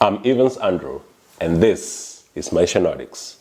I'm Evans Andrew, and this is Maisha Nordics.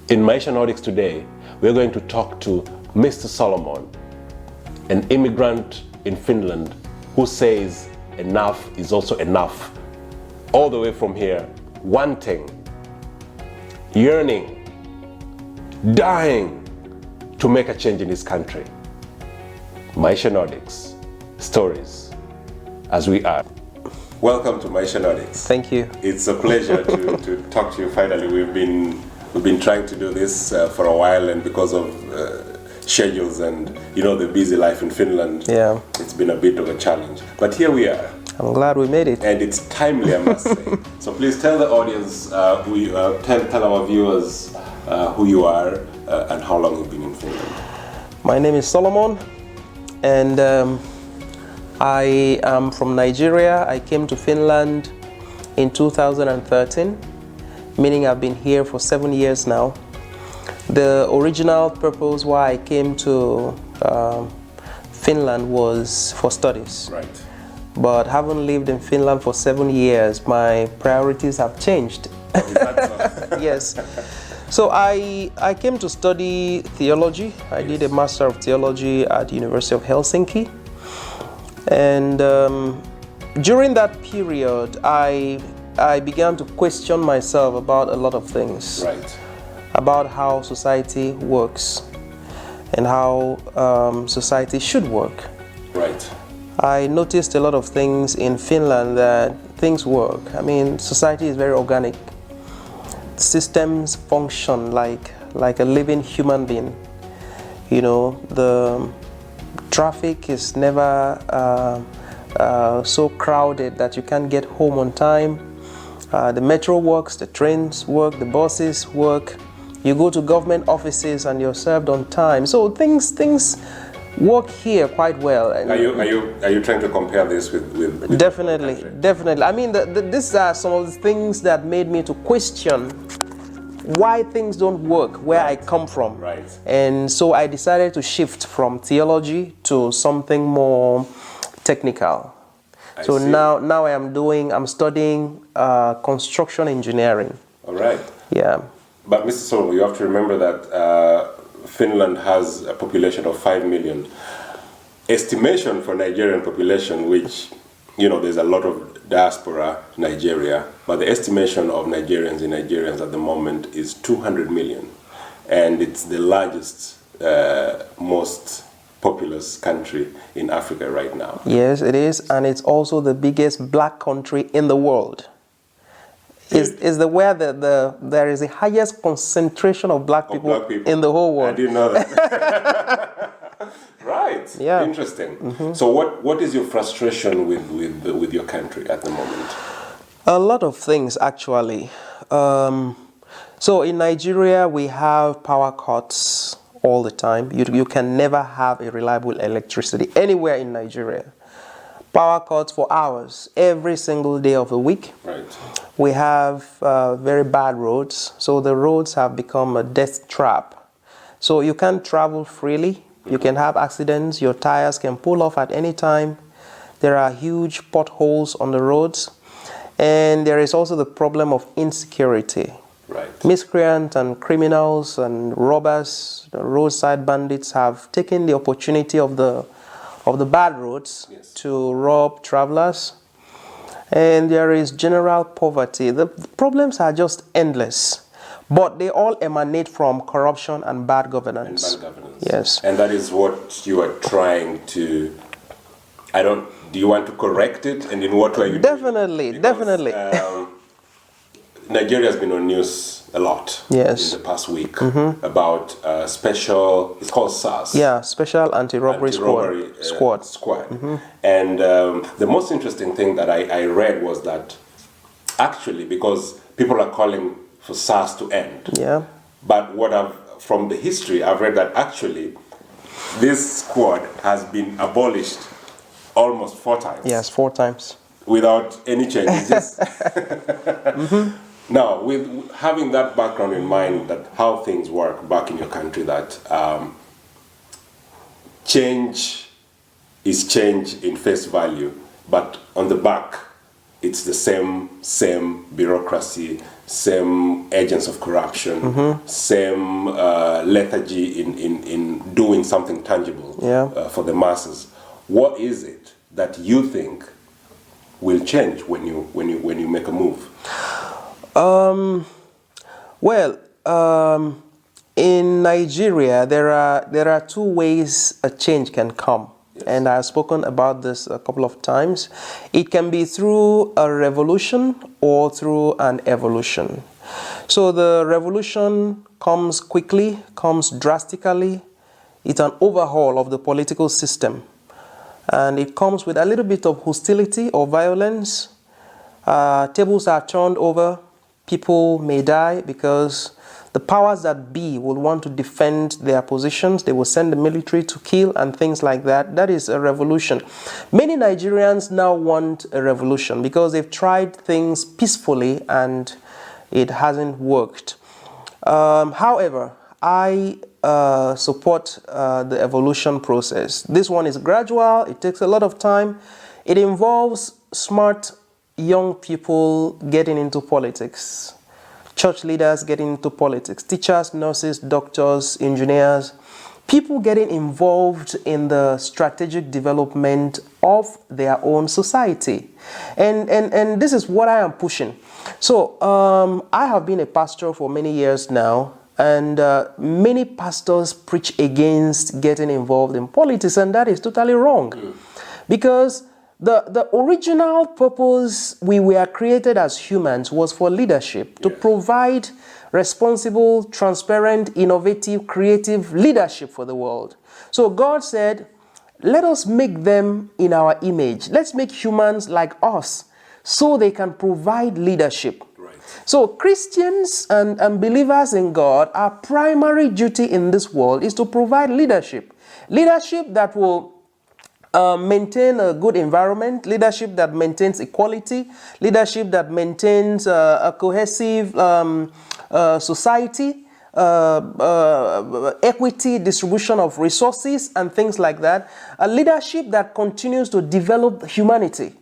In Maisha Nordics today, we're going to talk to Mr. Solomon, an immigrant in Finland who says enough is also enough. All the way from here, wanting, yearning, dying to make a change in his country. Maisha Nordics, stories as we are. Welcome to Maisha Nordics. Thank you. It's a pleasure to talk to you finally. We've been trying to do this for a while, and because of schedules and the busy life in Finland, it's been a bit of a challenge. But here we are. I'm glad we made it. And it's timely, I must say. So please tell the audience, tell our viewers who you are and how long you've been in Finland. My name is Solomon, and I am from Nigeria. I came to Finland in 2013, meaning I've been here for 7 years now. The original purpose why I came to Finland was for studies. Right. But having lived in Finland for 7 years, my priorities have changed. Is that so? Yes. So I came to study theology. I did a Master of Theology at the University of Helsinki. And during that period, I began to question myself about a lot of things. Right. About how society works and how society should work. Right. I noticed a lot of things in Finland that things work. I mean, society is very organic. Systems function like a living human being. The traffic is never so crowded that you can't get home on time. The metro works, the trains work, the buses work. You go to government offices and you're served on time. So things work here quite well. Are you trying to compare this with Definitely. I mean, these are some of the things that made me to question why things don't work where I come from. Right. And so I decided to shift from theology to something more technical. So now I'm studying construction engineering. All right. Yeah. But Mr. Solomon, you have to remember that Finland has a population of 5 million. Estimation for Nigerian population, which, there's a lot of diaspora in Nigeria, but the estimation of Nigerians at the moment is 200 million. And it's the largest, most populous country in Africa right now. Yes, it is. And it's also the biggest black country in the world. Is where there is the highest concentration of black people in the whole world. I didn't know that. Right. Yeah. Interesting. Mm-hmm. So what is your frustration with your country at the moment? A lot of things, actually. So in Nigeria, we have power cuts all the time. You can never have a reliable electricity anywhere in Nigeria. Power cuts for hours every single day of the week. Right. We have very bad roads, so the roads have become a death trap. So you can't travel freely. You can have accidents. Your tires can pull off at any time. There are huge potholes on the roads. And there is also the problem of insecurity. Right. Miscreants and criminals and robbers, the roadside bandits have taken the opportunity of the bad roads to rob travelers. And there is general poverty. The problems are just endless. But they all emanate from corruption and bad governance. Yes. And that is what you are trying to... do you want to correct it? And in what way you Definitely. Nigeria has been on news a lot in the past week about special, it's called SAS. Yeah, Special Anti-Robbery Squad. Mm-hmm. And the most interesting thing that I read was that actually, because people are calling for SAS to end. Yeah. But from the history, I've read that actually this squad has been abolished almost 4 times. Yes, 4 times. Without any changes. Now, with having that background in mind, that how things work back in your country, that change is change in face value, but on the back, it's the same bureaucracy, same agents of corruption, same lethargy in doing something tangible for the masses. What is it that you think will change when you make a move? In Nigeria, there are two ways a change can come. Yes. And I've spoken about this a couple of times. It can be through a revolution or through an evolution. So the revolution comes quickly, comes drastically. It's an overhaul of the political system. And it comes with a little bit of hostility or violence. Tables are turned over. People may die because the powers that be will want to defend their positions. They will send the military to kill and things like that. That is a revolution. Many Nigerians now want a revolution because they've tried things peacefully and it hasn't worked. However, I support the evolution process. This one is gradual. It takes a lot of time. It involves smart young people getting into politics. Church leaders getting into politics, teachers, nurses, doctors, engineers, people getting involved in the strategic development of their own society. And this is what I am pushing. So I have been a pastor for many years now, and many pastors preach against getting involved in politics, and that is totally wrong. Because the original purpose we were created as humans was for leadership, to provide responsible, transparent, innovative, creative leadership for the world. So God said, let us make them in our image. Let's make humans like us so they can provide leadership. Right. So Christians and believers in God, our primary duty in this world is to provide leadership. Leadership that will maintain a good environment, leadership that maintains equality, leadership that maintains a cohesive society, equity, distribution of resources and things like that. A leadership that continues to develop humanity,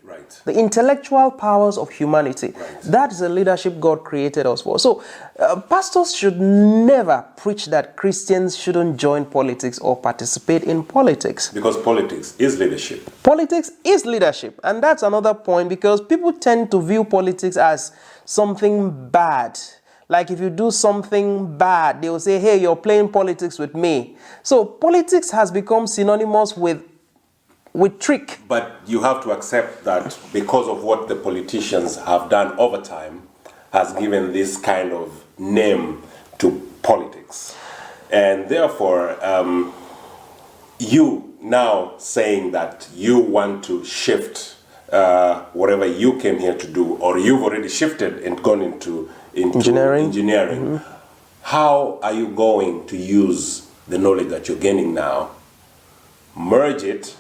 the intellectual powers of humanity. That is the leadership God created us for. So pastors should never preach that Christians shouldn't join politics or participate in politics. Because politics is leadership. Politics is leadership. And that's another point, because people tend to view politics as something bad. Like if you do something bad, they will say, hey, you're playing politics with me. So politics has become synonymous with trick. But you have to accept that because of what the politicians have done over time has given this kind of name to politics. And therefore, you now saying that you want to shift whatever you came here to do, or you've already shifted and gone into engineering. How are you going to use the knowledge that you're gaining now, merge it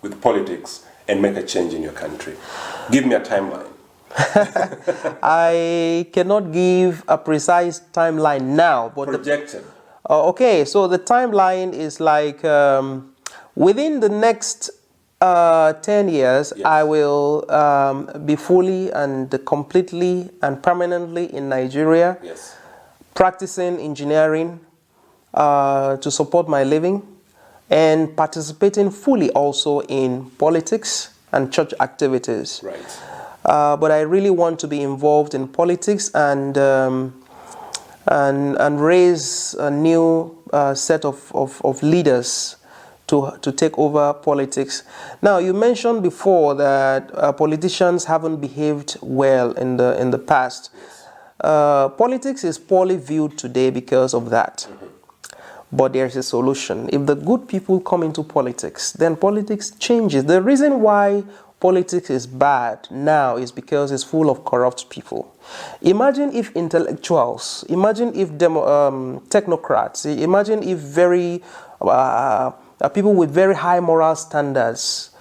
with politics, and make a change in your country? Give me a timeline. I cannot give a precise timeline now, but projected. Okay, so the timeline is like within the next 10 years, I will be fully and completely and permanently in Nigeria, practicing engineering to support my living, and participating fully also in politics and church activities. Right. But I really want to be involved in politics and raise a new set of leaders to take over politics. Now, you mentioned before that politicians haven't behaved well in the past. Politics is poorly viewed today because of that. But there's a solution. If the good people come into politics, then politics changes. The reason why politics is bad now is because it's full of corrupt people. Imagine if intellectuals, imagine if technocrats, imagine if people with very high moral standards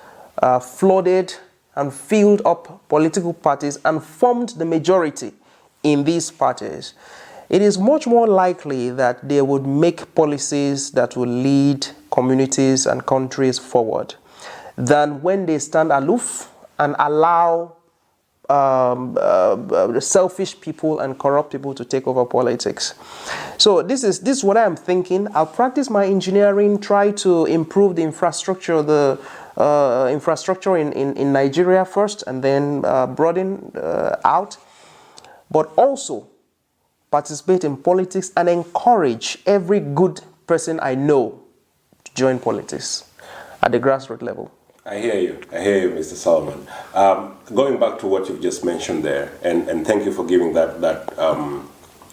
flooded and filled up political parties and formed the majority in these parties. It is much more likely that they would make policies that will lead communities and countries forward. than when they stand aloof and allow selfish people and corrupt people to take over politics. So this is what I'm thinking. I'll practice my engineering, try to improve the infrastructure, in Nigeria first, and then broaden out. But also participate in politics and encourage every good person I know to join politics at the grassroots level. I hear you, Mr. Solomon. Going back to what you've just mentioned there, and thank you for giving that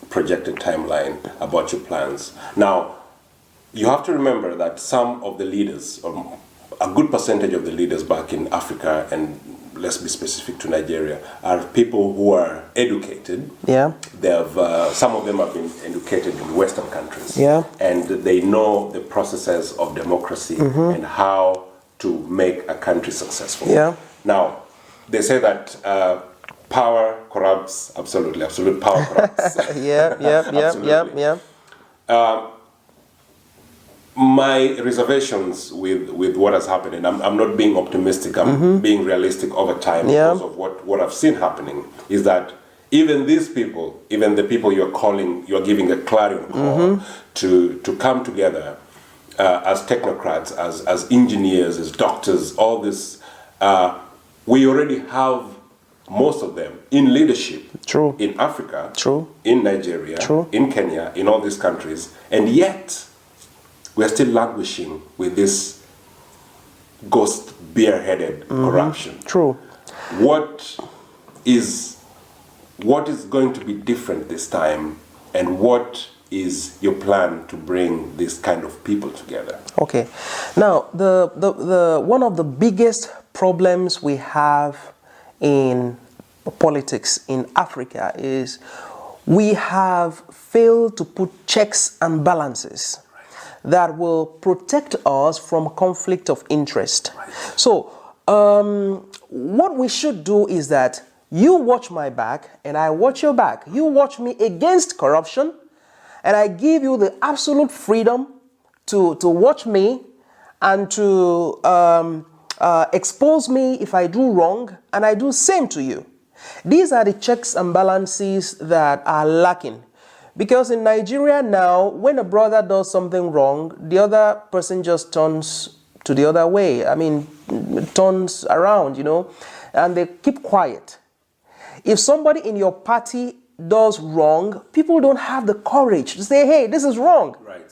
projected timeline about your plans. Now, you have to remember that some of the leaders, or a good percentage of the leaders back in Africa, and let's be specific to Nigeria, are people who are educated. Yeah. They have some of them have been educated in Western countries. Yeah. And they know the processes of democracy and how to make a country successful. Yeah. Now, they say that power corrupts. Absolutely, absolute power corrupts. Yeah. My reservations with what has happened, and I'm not being optimistic, I'm being realistic over time because of what I've seen happening, is that even these people, even the people you're giving a clarion call to come together as technocrats, as engineers, as doctors, all this, we already have most of them in leadership. True. In Africa. True. In Nigeria. True. In Kenya, in all these countries, and yet we're still languishing with this ghost beer-headed corruption. True. What is going to be different this time, and what is your plan to bring this kind of people together? Okay. Now, the one of the biggest problems we have in politics in Africa is we have failed to put checks and balances that will protect us from conflict of interest. Right. So, what we should do is that you watch my back and I watch your back. You watch me against corruption, and I give you the absolute freedom to watch me and to expose me if I do wrong, and I do same to you. These are the checks and balances that are lacking. Because in Nigeria now, when a brother does something wrong, the other person just turns to the other way. I mean, turns around, and they keep quiet. If somebody in your party does wrong, people don't have the courage to say, hey, this is wrong. Right.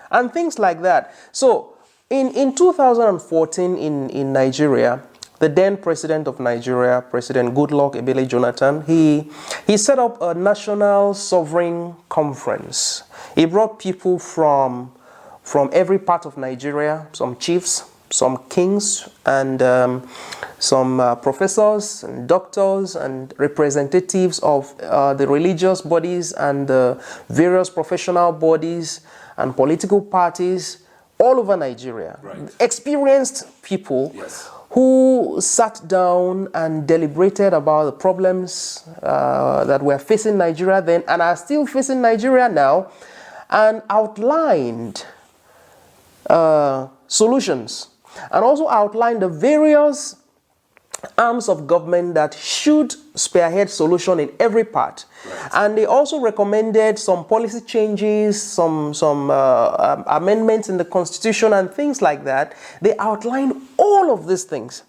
And things like that. So in 2014 in Nigeria, the then president of Nigeria, President Goodluck Ebele Jonathan, he set up a national sovereign conference. He brought people from every part of Nigeria, some chiefs, some kings, and some professors and doctors and representatives of the religious bodies and the various professional bodies and political parties all over Nigeria. Right. Experienced people. Yes. Who sat down and deliberated about the problems that were facing Nigeria then and are still facing Nigeria now, and outlined solutions, and also outlined the various arms of government that should spearhead solution in every part. Right. And they also recommended some policy changes, some amendments in the constitution and things like that. They outlined all of these things.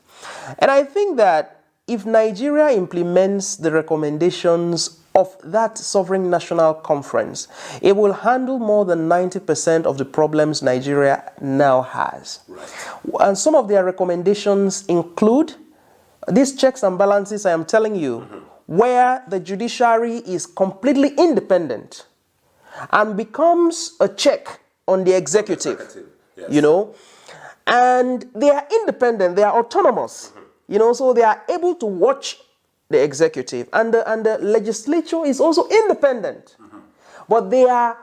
And I think that if Nigeria implements the recommendations of that Sovereign National Conference, it will handle more than 90% of the problems Nigeria now has. Right. And some of their recommendations include these checks and balances I am telling you, where the judiciary is completely independent and becomes a check on the executive, yes. And they are independent, they are autonomous, so they are able to watch the executive, and the legislature is also independent, but they are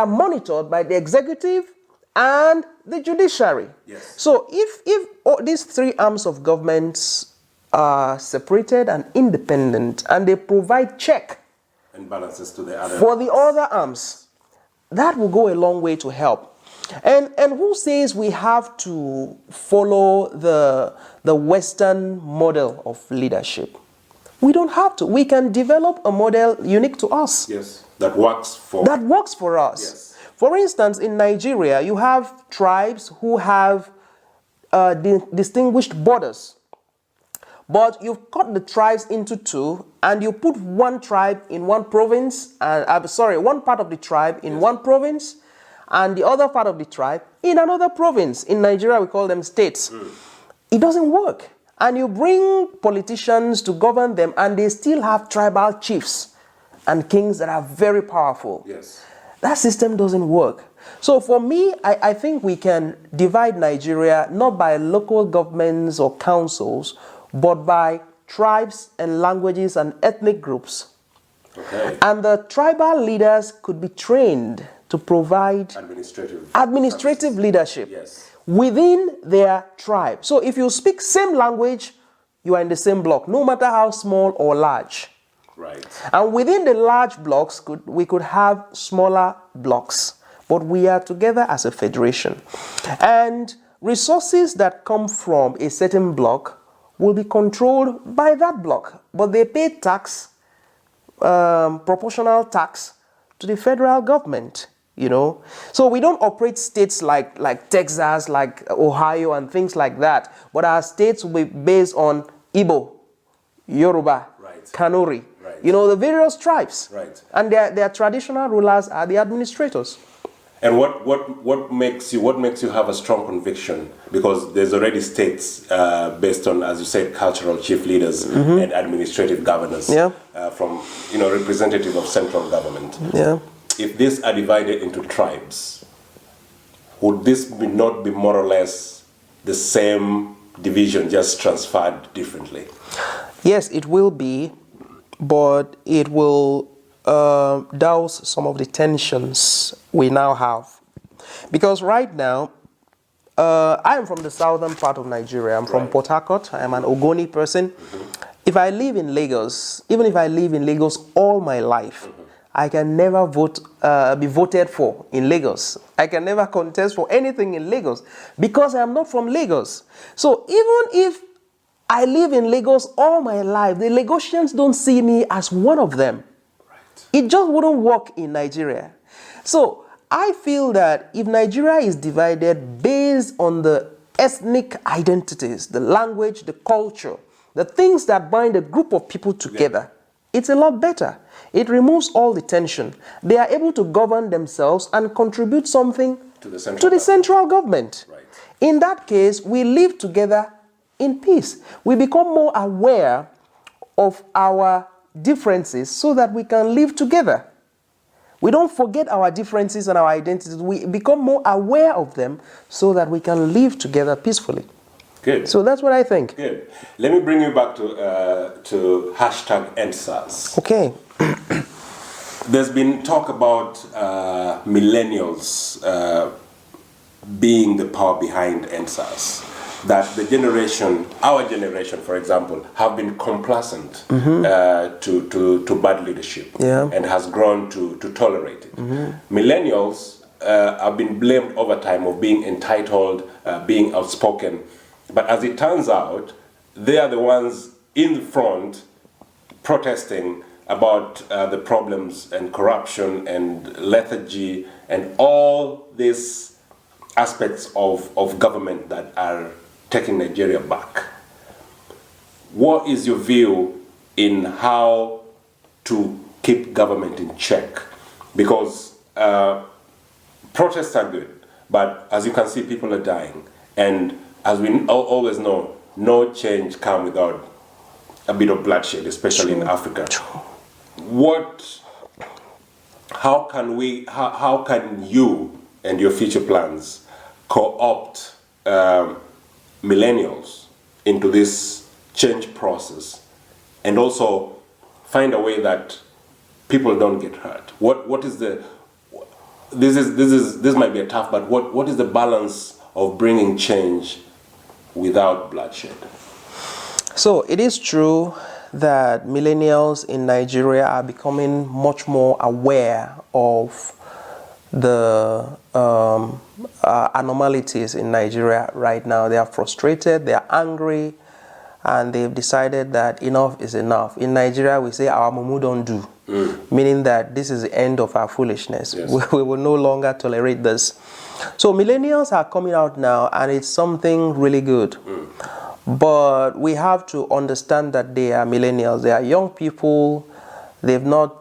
monitored by the executive and the judiciary. Yes. So if these three arms of governments are separated and independent, and they provide check and balances to the other for the other arms, that will go a long way to help. And who says we have to follow the Western model of leadership? We don't have to. We can develop a model unique to us. Yes, that works for us. Yes. For instance, in Nigeria, you have tribes who have distinguished borders. But you've cut the tribes into two, and you put one tribe in one province, one part of the tribe in one province, and the other part of the tribe in another province. In Nigeria, we call them states. It doesn't work. And you bring politicians to govern them, and they still have tribal chiefs and kings that are very powerful. Yes. That system doesn't work. So for me, I think we can divide Nigeria not by local governments or councils, but by tribes and languages and ethnic groups. Okay. And the tribal leaders could be trained to provide administrative leadership. Yes. Within their tribe. So if you speak same language, you are in the same block, no matter how small or large. Right. And within the large blocks, we could have smaller blocks, but we are together as a federation. And resources that come from a certain block will be controlled by that block, but they pay tax, proportional tax to the federal government. So we don't operate states like Texas, like Ohio and things like that, but our states will be based on Igbo, Yoruba, Kanuri, the various tribes. Right. And their traditional rulers are the administrators. And what makes you have a strong conviction? Because there's already states based on, as you said, cultural chief leaders and administrative governors from representative of central government. Yeah. If these are divided into tribes, would this not be more or less the same division, just transferred differently? Yes, it will be, but it will douse some of the tensions we now have. Because right now, I am from the southern part of Nigeria. I'm from Port Harcourt. I am an Ogoni person. If I live in Lagos, even if I live in Lagos all my life, I can never be voted for in Lagos. I can never contest for anything in Lagos because I am not from Lagos. So even if I live in Lagos all my life, the Lagosians don't see me as one of them. Right. It just wouldn't work in Nigeria. So I feel that if Nigeria is divided based on the ethnic identities, the language, the culture, the things that bind a group of people together, it's a lot better. It removes all the tension. They are able to govern themselves and contribute something to the central government. Right. In that case, we live together in peace. We become more aware of our differences so that we can live together. We don't forget our differences and our identities. We become more aware of them so that we can live together peacefully. Good. So that's what I think. Good. Let me bring you back to hashtag EndSARS. Okay. There's been talk about millennials being the power behind EndSARS. That our generation, for example, have been complacent to bad leadership and has grown to tolerate it. Millennials have been blamed over time of being entitled, being outspoken. But as it turns out, they are the ones in the front protesting about the problems and corruption and lethargy and all these aspects of government that are taking Nigeria back. What is your view in how to keep government in check? Because protests are good, but as you can see, people are dying. And as we always know, no change comes without a bit of bloodshed, especially in Africa. How can you and your future plans co-opt millennials into this change process and also find a way that people don't get hurt? This might be a tough, but what is the balance of bringing change without bloodshed? So it is true that millennials in Nigeria are becoming much more aware of the anomalies in Nigeria right now. They are frustrated, they are angry, and they've decided that enough is enough. In Nigeria, we say our mumu don't do, meaning that this is the end of our foolishness. Yes. We will no longer tolerate this. So millennials are coming out now, and it's something really good. But we have to understand that they are millennials. They are young people. They've not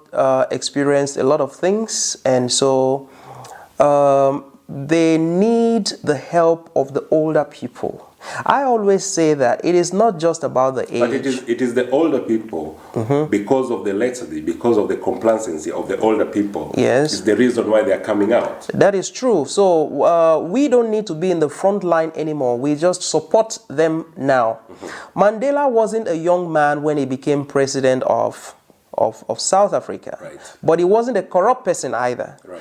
experienced a lot of things, and so they need the help of the older people. I always say that it is not just about the age. But it is the older people, because of the laxity, because of the complacency of the older people. Yes. Is the reason why they are coming out. That is true. So we don't need to be in the front line anymore. We just support them now. Mandela wasn't a young man when he became president of South Africa. Right. But he wasn't a corrupt person either. Right.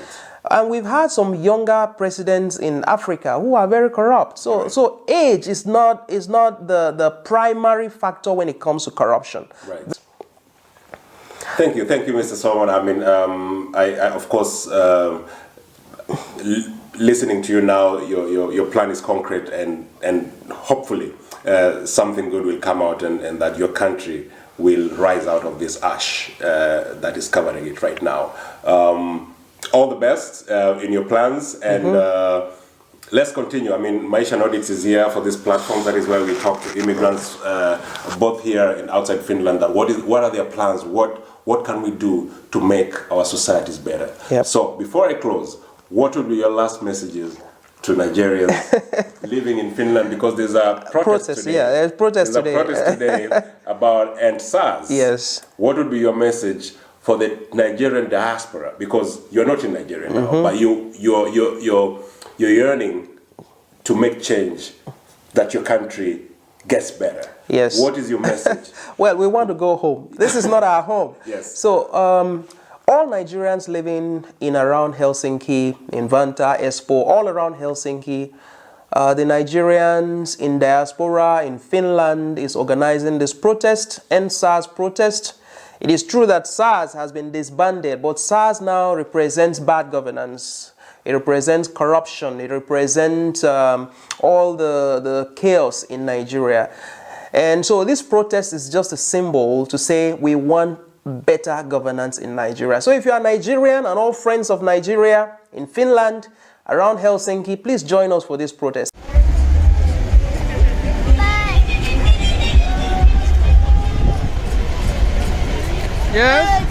And we've had some younger presidents in Africa who are very corrupt. So, Right. so age is not the primary factor when it comes to corruption. Right. Thank you, Mr. Solomon. I mean, I of course, listening to you now, your plan is concrete, and hopefully something good will come out, and that your country will rise out of this ash that is covering it right now. All the best in your plans, and let's continue. I mean, Maisha Nordics is here for this platform. That is where we talk to immigrants, both here and outside Finland. That what are their plans? What can we do to make our societies better? Yep. So before I close, what would be your last messages to Nigerians living in Finland? Because there's a protest today. Yeah, there's protest today. There's a protest today about end SARS. Yes. What would be your message for the Nigerian diaspora? Because you're not in Nigeria now, but you're yearning to make change, that your country gets better. Yes. What is your message? Well, we want to go home. This is not our home. Yes. So all Nigerians living in around Helsinki, in Vantaa, Espoo, all around Helsinki, the Nigerians in diaspora in Finland is organizing this protest, End SARS protest. It is true that SARS has been disbanded, but SARS now represents bad governance. It represents corruption. It represents all the chaos in Nigeria. And so this protest is just a symbol to say we want better governance in Nigeria. So if you are Nigerian and all friends of Nigeria in Finland, around Helsinki, please join us for this protest. Yes.